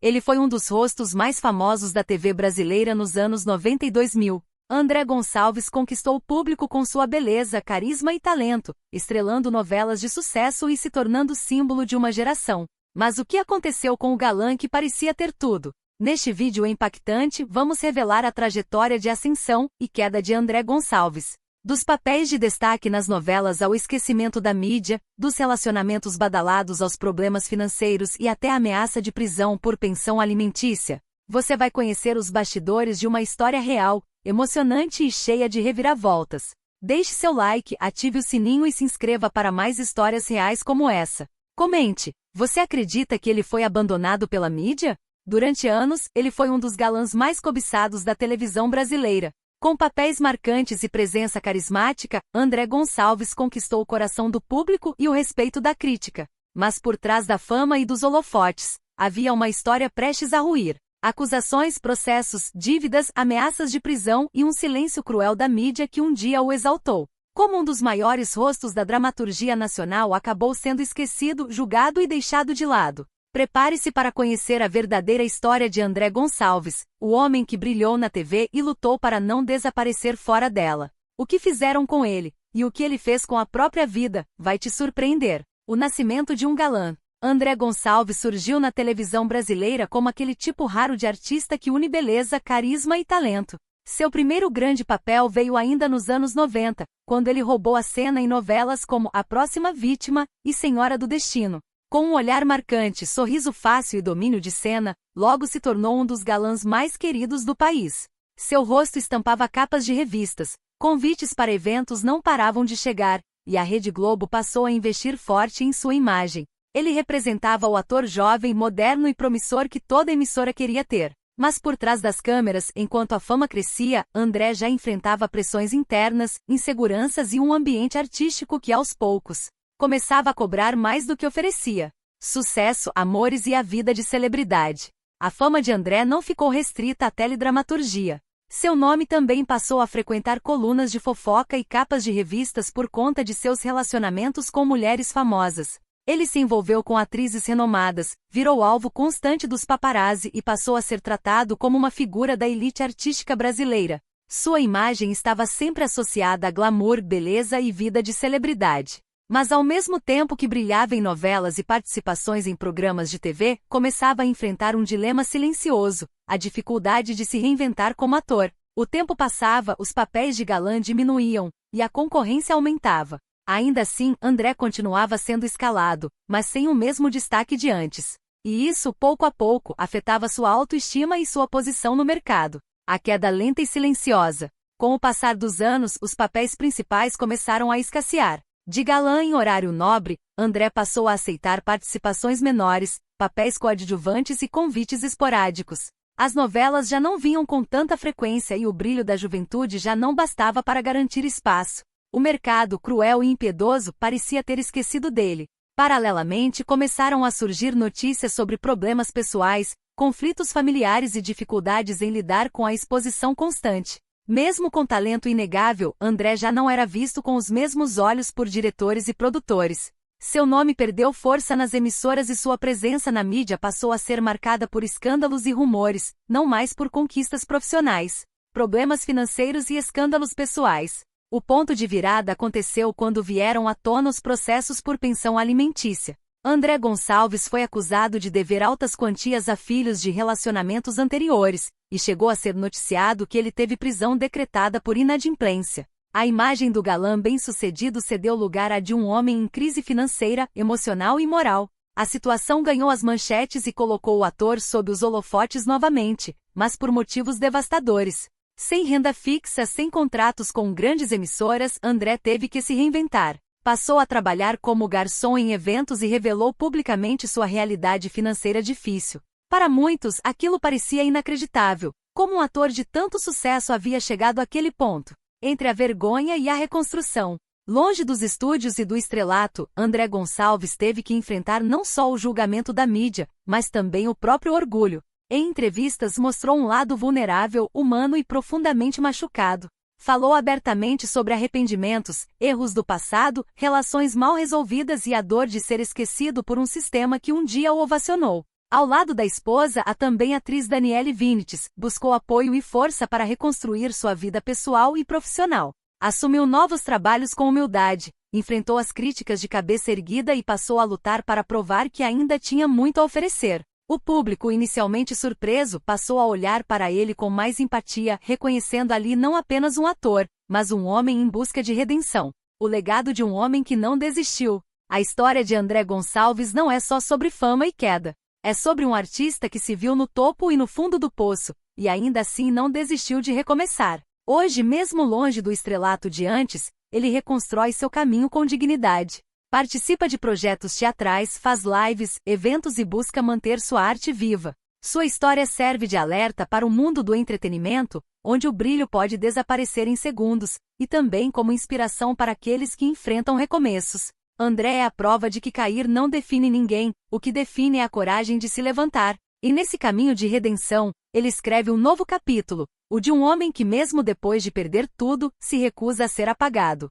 Ele foi um dos rostos mais famosos da TV brasileira nos anos 90 e 2000. André Gonçalves conquistou o público com sua beleza, carisma e talento, estrelando novelas de sucesso e se tornando símbolo de uma geração. Mas o que aconteceu com o galã que parecia ter tudo? Neste vídeo impactante, vamos revelar a trajetória de ascensão e queda de André Gonçalves. Dos papéis de destaque nas novelas ao esquecimento da mídia, dos relacionamentos badalados aos problemas financeiros e até a ameaça de prisão por pensão alimentícia, você vai conhecer os bastidores de uma história real, emocionante e cheia de reviravoltas. Deixe seu like, ative o sininho e se inscreva para mais histórias reais como essa. Comente, você acredita que ele foi abandonado pela mídia? Durante anos, ele foi um dos galãs mais cobiçados da televisão brasileira. Com papéis marcantes e presença carismática, André Gonçalves conquistou o coração do público e o respeito da crítica. Mas por trás da fama e dos holofotes, havia uma história prestes a ruir. Acusações, processos, dívidas, ameaças de prisão e um silêncio cruel da mídia que um dia o exaltou. Como um dos maiores rostos da dramaturgia nacional, acabou sendo esquecido, julgado e deixado de lado. Prepare-se para conhecer a verdadeira história de André Gonçalves, o homem que brilhou na TV e lutou para não desaparecer fora dela. O que fizeram com ele, e o que ele fez com a própria vida, vai te surpreender. O nascimento de um galã. André Gonçalves surgiu na televisão brasileira como aquele tipo raro de artista que une beleza, carisma e talento. Seu primeiro grande papel veio ainda nos anos 90, quando ele roubou a cena em novelas como A Próxima Vítima e Senhora do Destino. Com um olhar marcante, sorriso fácil e domínio de cena, logo se tornou um dos galãs mais queridos do país. Seu rosto estampava capas de revistas, convites para eventos não paravam de chegar, e a Rede Globo passou a investir forte em sua imagem. Ele representava o ator jovem, moderno e promissor que toda emissora queria ter. Mas por trás das câmeras, enquanto a fama crescia, André já enfrentava pressões internas, inseguranças e um ambiente artístico que aos poucos começava a cobrar mais do que oferecia. Sucesso, amores e a vida de celebridade. A fama de André não ficou restrita à teledramaturgia. Seu nome também passou a frequentar colunas de fofoca e capas de revistas por conta de seus relacionamentos com mulheres famosas. Ele se envolveu com atrizes renomadas, virou alvo constante dos paparazzi e passou a ser tratado como uma figura da elite artística brasileira. Sua imagem estava sempre associada a glamour, beleza e vida de celebridade. Mas ao mesmo tempo que brilhava em novelas e participações em programas de TV, começava a enfrentar um dilema silencioso, a dificuldade de se reinventar como ator. O tempo passava, os papéis de galã diminuíam, e a concorrência aumentava. Ainda assim, André continuava sendo escalado, mas sem o mesmo destaque de antes. E isso, pouco a pouco, afetava sua autoestima e sua posição no mercado. A queda lenta e silenciosa. Com o passar dos anos, os papéis principais começaram a escassear. De galã em horário nobre, André passou a aceitar participações menores, papéis coadjuvantes e convites esporádicos. As novelas já não vinham com tanta frequência e o brilho da juventude já não bastava para garantir espaço. O mercado, cruel e impiedoso, parecia ter esquecido dele. Paralelamente, começaram a surgir notícias sobre problemas pessoais, conflitos familiares e dificuldades em lidar com a exposição constante. Mesmo com talento inegável, André já não era visto com os mesmos olhos por diretores e produtores. Seu nome perdeu força nas emissoras e sua presença na mídia passou a ser marcada por escândalos e rumores, não mais por conquistas profissionais, problemas financeiros e escândalos pessoais. O ponto de virada aconteceu quando vieram à tona os processos por pensão alimentícia. André Gonçalves foi acusado de dever altas quantias a filhos de relacionamentos anteriores, e chegou a ser noticiado que ele teve prisão decretada por inadimplência. A imagem do galã bem-sucedido cedeu lugar à de um homem em crise financeira, emocional e moral. A situação ganhou as manchetes e colocou o ator sob os holofotes novamente, mas por motivos devastadores. Sem renda fixa, sem contratos com grandes emissoras, André teve que se reinventar. Passou a trabalhar como garçom em eventos e revelou publicamente sua realidade financeira difícil. Para muitos, aquilo parecia inacreditável. Como um ator de tanto sucesso havia chegado àquele ponto? Entre a vergonha e a reconstrução. Longe dos estúdios e do estrelato, André Gonçalves teve que enfrentar não só o julgamento da mídia, mas também o próprio orgulho. Em entrevistas mostrou um lado vulnerável, humano e profundamente machucado. Falou abertamente sobre arrependimentos, erros do passado, relações mal resolvidas e a dor de ser esquecido por um sistema que um dia o ovacionou. Ao lado da esposa, a também atriz Danielle Vinicius buscou apoio e força para reconstruir sua vida pessoal e profissional. Assumiu novos trabalhos com humildade, enfrentou as críticas de cabeça erguida e passou a lutar para provar que ainda tinha muito a oferecer. O público, inicialmente surpreso, passou a olhar para ele com mais empatia, reconhecendo ali não apenas um ator, mas um homem em busca de redenção. O legado de um homem que não desistiu. A história de André Gonçalves não é só sobre fama e queda. É sobre um artista que se viu no topo e no fundo do poço, e ainda assim não desistiu de recomeçar. Hoje, mesmo longe do estrelato de antes, ele reconstrói seu caminho com dignidade. Participa de projetos teatrais, faz lives, eventos e busca manter sua arte viva. Sua história serve de alerta para o mundo do entretenimento, onde o brilho pode desaparecer em segundos, e também como inspiração para aqueles que enfrentam recomeços. André é a prova de que cair não define ninguém, o que define é a coragem de se levantar. E nesse caminho de redenção, ele escreve um novo capítulo, o de um homem que mesmo depois de perder tudo, se recusa a ser apagado.